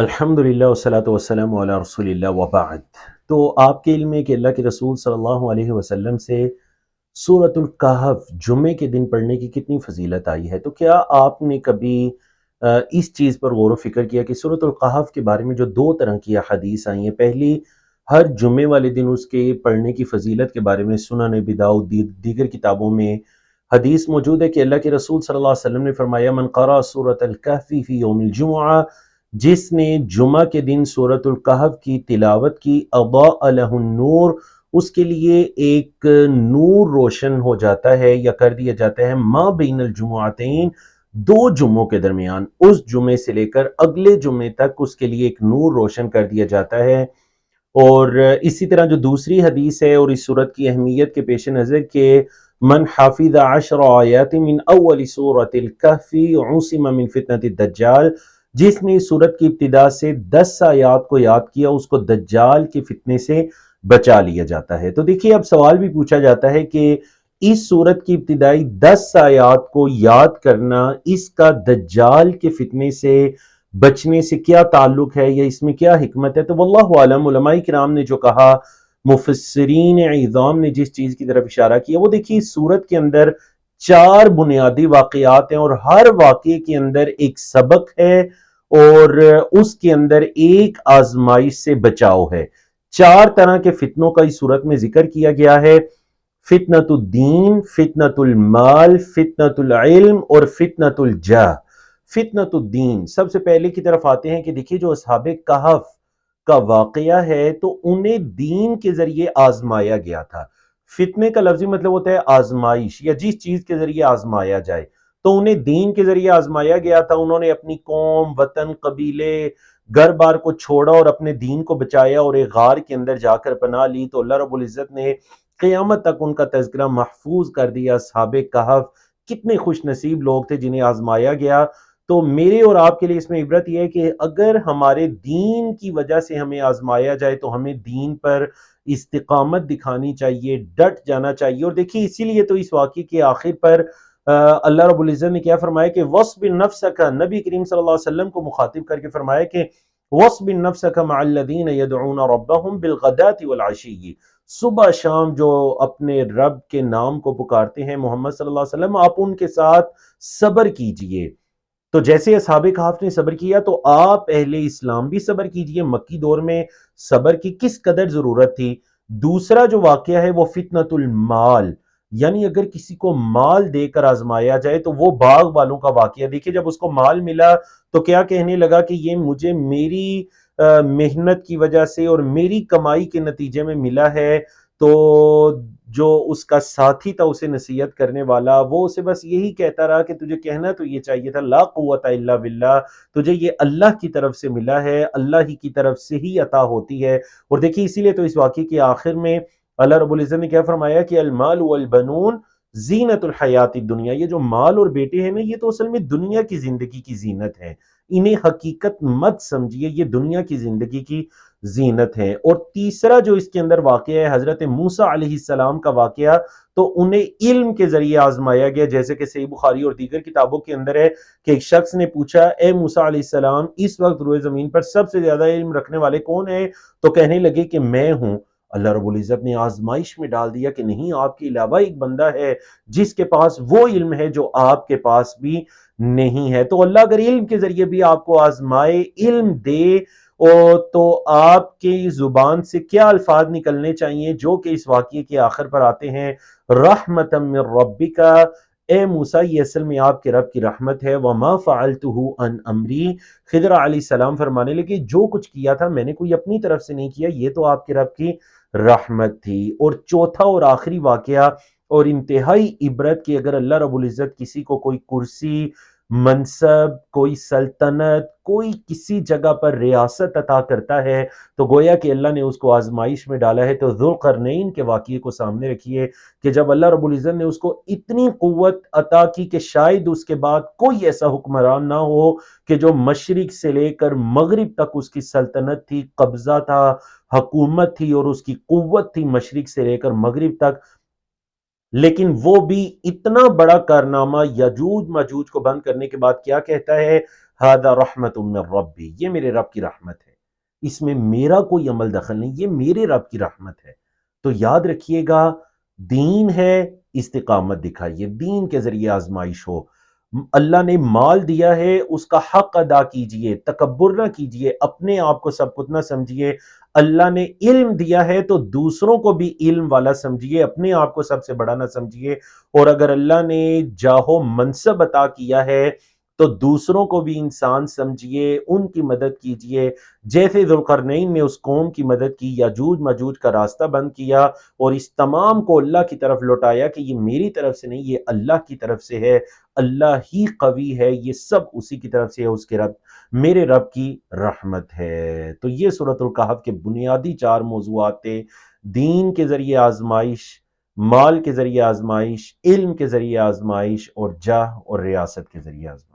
الحمدللہ والصلاۃ والسلام علی رسول اللہ وبعد۔ تو آپ کے علم میں کہ اللہ کے رسول صلی اللہ علیہ وسلم سے سورۃ الکہف جمعے کے دن پڑھنے کی کتنی فضیلت آئی ہے، تو کیا آپ نے کبھی اس چیز پر غور و فکر کیا کہ سورۃ الکہف کے بارے میں جو دو طرح کی احادیث آئی ہیں، پہلی ہر جمعے والے دن اس کے پڑھنے کی فضیلت کے بارے میں سنن ابی داؤد دیگر کتابوں میں حدیث موجود ہے کہ اللہ کے رسول صلی اللہ علیہ وسلم نے فرمایا من قرأ سورۃ الکہف فی یوم الجمعہ، جس نے جمعہ کے دن سورۃ الکہف کی تلاوت کی، اضاء لہ النور، اس کے لیے ایک نور روشن ہو جاتا ہے یا کر دیا جاتا ہے ما بین الجمعتین، دو جمعوں کے درمیان، اس جمعے سے لے کر اگلے جمعے تک اس کے لیے ایک نور روشن کر دیا جاتا ہے۔ اور اسی طرح جو دوسری حدیث ہے اور اس صورت کی اہمیت کے پیش نظر کہ من حافظ 10 آیات من اول سورۃ الکہف عصم من فتنۃ الدجال، جس نے سورت کی ابتدا سے 10 آیات کو یاد کیا، اس کو دجال کے فتنے سے بچا لیا جاتا ہے۔ تو دیکھیے اب سوال بھی پوچھا جاتا ہے کہ اس سورت کی ابتدائی 10 آیات کو یاد کرنا، اس کا دجال کے فتنے سے بچنے سے کیا تعلق ہے یا اس میں کیا حکمت ہے؟ تو واللہ عالم، علماء کرام نے جو کہا، مفسرین اعظام نے جس چیز کی طرف اشارہ کیا، وہ دیکھیے اس سورت کے اندر 4 بنیادی واقعات ہیں اور ہر واقعے کے اندر ایک سبق ہے اور اس کے اندر ایک آزمائش سے بچاؤ ہے۔ 4 طرح کے فتنوں کا اس صورت میں ذکر کیا گیا ہے: فتنۃ الدین، فتنۃ المال، فتنۃ العلم اور فتنۃ الجاہ۔ فتنۃ الدین، سب سے پہلے کی طرف آتے ہیں کہ دیکھیے جو اصحاب کہف کا واقعہ ہے تو انہیں دین کے ذریعے آزمایا گیا تھا۔ فتنے کا لفظی مطلب ہوتا ہے آزمائش یا جس چیز کے ذریعے آزمایا جائے، تو انہیں دین کے ذریعے آزمایا گیا تھا۔ انہوں نے اپنی قوم، وطن، قبیلے، گھر بار کو چھوڑا اور اپنے دین کو بچایا اور ایک غار کے اندر جا کر پناہ لی، تو اللہ رب العزت نے قیامت تک ان کا تذکرہ محفوظ کر دیا۔ اصحاب کہف کتنے خوش نصیب لوگ تھے جنہیں آزمایا گیا۔ تو میرے اور آپ کے لیے اس میں عبرت یہ ہے کہ اگر ہمارے دین کی وجہ سے ہمیں آزمایا جائے تو ہمیں دین پر استقامت دکھانی چاہیے، ڈٹ جانا چاہیے۔ اور دیکھیے اسی لیے تو اس واقعے کے آخر پر اللہ رب العزت نے کیا فرمایا کہ وَاصْبِرْ نَفْسَكَ، نبی کریم صلی اللہ علیہ وسلم کو مخاطب کر کے فرمایا کہ وَاصْبِرْ نَفْسَكَ مَعَ الَّذِينَ يَدْعُونَ رَبَّهُمْ بِالْغَدَاةِ وَالْعَشِيِّ، صبح شام جو اپنے رب کے نام کو پکارتے ہیں محمد صلی اللہ علیہ وسلم، آپ ان کے ساتھ صبر کیجئے۔ تو جیسے اصحاب کہف نے صبر کیا تو آپ اہل اسلام بھی صبر کیجئے۔ مکی دور میں صبر کی کس قدر ضرورت تھی۔ دوسرا جو واقعہ ہے وہ فتنۃ المال، یعنی اگر کسی کو مال دے کر آزمایا جائے تو وہ باغ والوں کا واقعہ دیکھیے، جب اس کو مال ملا تو کیا کہنے لگا کہ یہ مجھے میری محنت کی وجہ سے اور میری کمائی کے نتیجے میں ملا ہے۔ تو جو اس کا ساتھی تھا اسے نصیحت کرنے والا، وہ اسے بس یہی کہتا رہا کہ تجھے کہنا تو یہ چاہیے تھا لا قوت الا باللہ، تجھے یہ اللہ کی طرف سے ملا ہے، اللہ ہی کی طرف سے ہی عطا ہوتی ہے۔ اور دیکھیے اسی لیے تو اس واقعے کے آخر میں اللہ رب العزت نے کیا فرمایا کہ المال والبنون زینت الحیات الدنیا، یہ جو مال اور بیٹے ہیں نا، یہ تو اصل میں دنیا کی زندگی کی زینت ہے، انہیں حقیقت مت سمجھیے، یہ دنیا کی زندگی کی زینت ہے۔ اور تیسرا جو اس کے اندر واقعہ ہے حضرت موسیٰ علیہ السلام کا واقعہ، تو انہیں علم کے ذریعے آزمایا گیا، جیسے کہ صحیح بخاری اور دیگر کتابوں کے اندر ہے کہ ایک شخص نے پوچھا اے موسیٰ علیہ السلام، اس وقت روئے زمین پر سب سے زیادہ علم رکھنے والے کون ہیں؟ تو کہنے لگے کہ میں ہوں۔ اللہ رب العزت نے آزمائش میں ڈال دیا کہ نہیں، آپ کے علاوہ ایک بندہ ہے جس کے پاس وہ علم ہے جو آپ کے پاس بھی نہیں ہے۔ تو اللہ اگر علم کے ذریعے بھی آپ کو آزمائے، علم دے، تو آپ کی زبان سے کیا الفاظ نکلنے چاہیے جو کہ اس واقعے کے آخر پر آتے ہیں، رحمتا من ربک، اے موسیٰ یہ اصل میں آپ کے رب کی رحمت ہے، وما فعلتہ عن امری، خضر علیہ السلام فرمانے لگے جو کچھ کیا تھا میں نے کوئی اپنی طرف سے نہیں کیا، یہ تو آپ کے رب کی رحمت تھی۔ اور چوتھا اور آخری واقعہ اور انتہائی عبرت کہ اگر اللہ رب العزت کسی کو کوئی کرسی، منصب، کوئی سلطنت، کوئی کسی جگہ پر ریاست عطا کرتا ہے تو گویا کہ اللہ نے اس کو آزمائش میں ڈالا ہے۔ تو ذوالقرنین کے واقعے کو سامنے رکھیے کہ جب اللہ رب العزت نے اس کو اتنی قوت عطا کی کہ شاید اس کے بعد کوئی ایسا حکمران نہ ہو کہ جو مشرق سے لے کر مغرب تک اس کی سلطنت تھی، قبضہ تھا، حکومت تھی اور اس کی قوت تھی مشرق سے لے کر مغرب تک، لیکن وہ بھی اتنا بڑا کارنامہ یاجوج ماجوج کو بند کرنے کے بعد کیا کہتا ہے ھذا رحمت من ربی، یہ میرے رب کی رحمت ہے، اس میں میرا کوئی عمل دخل نہیں، یہ میرے رب کی رحمت ہے۔ تو یاد رکھیے گا، دین ہے، استقامت دکھائیے، دین کے ذریعے آزمائش ہو۔ اللہ نے مال دیا ہے، اس کا حق ادا کیجئے، تکبر نہ کیجئے، اپنے آپ کو سب کچھ نہ سمجھیے۔ اللہ نے علم دیا ہے تو دوسروں کو بھی علم والا سمجھیے، اپنے آپ کو سب سے بڑا نہ سمجھیے۔ اور اگر اللہ نے جاہ و منصب عطا کیا ہے تو دوسروں کو بھی انسان سمجھیے، ان کی مدد کیجئے، جیسے ذوالقرنین نے اس قوم کی مدد کی، یاجوج ماجوج کا راستہ بند کیا اور اس تمام کو اللہ کی طرف لوٹایا کہ یہ میری طرف سے نہیں، یہ اللہ کی طرف سے ہے، اللہ ہی قوی ہے، یہ سب اسی کی طرف سے ہے، اس کے رب میرے رب کی رحمت ہے۔ تو یہ سورۃ الکہف کے بنیادی 4 موضوعات تھے، دین کے ذریعے آزمائش، مال کے ذریعے آزمائش، علم کے ذریعے آزمائش، اور جاہ اور ریاست کے ذریعے آزمائش۔